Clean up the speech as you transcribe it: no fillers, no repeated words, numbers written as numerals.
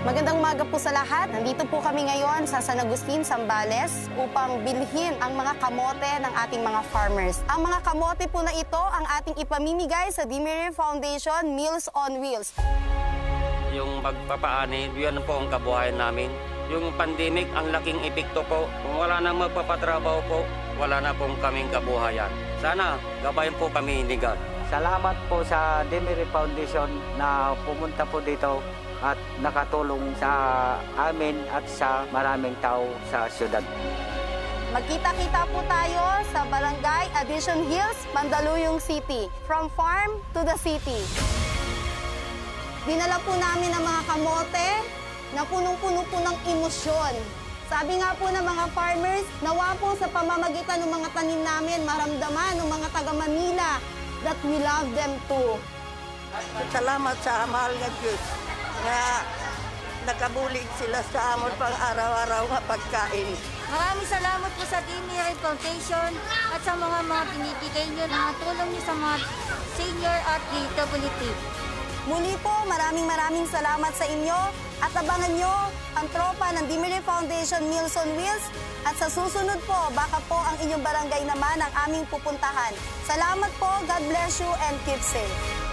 Magandang umaga po sa lahat. Nandito po kami ngayon sa San Agustin, Zambales upang bilhin ang mga kamote ng ating mga farmers. Ang mga kamote po na ito ang ating ipamimigay sa Dimiri Foundation Meals on Wheels. Yung pagpapaani, yan po ang kabuhayan namin. Yung pandemic, ang laking epekto po. Kung wala na magpapatrabaho po, wala na pong kaming kabuhayan. Sana, gabayan po kami ni God. Salamat po sa Dimiri Foundation na pumunta po dito at nakatulong sa amin at sa maraming tao sa syudad. Magkita-kita po tayo sa Barangay Addition Hills, Mandaluyong City. From farm to the city. Dinala po namin ang mga kamote na punong-puno po ng emosyon. Sabi nga po ng mga farmers, nawa po sa pamamagitan ng mga tanim namin, maramdaman ng mga taga-Manila that we love them too. Salamat sa mahal nga Diyos nga nakabulig sila sa amon pang araw-araw nga pagkain. Maraming salamat po sa Dimiri Foundation at sa mga binibigay niyo, mga tulong niyo sa mga senior at DWT. Muli po, maraming salamat sa inyo at abangan nyo ang tropa ng Dimiri Foundation Meals on Wheels at sa susunod po, baka po ang inyong barangay naman ang aming pupuntahan. Salamat po, God bless you and keep safe.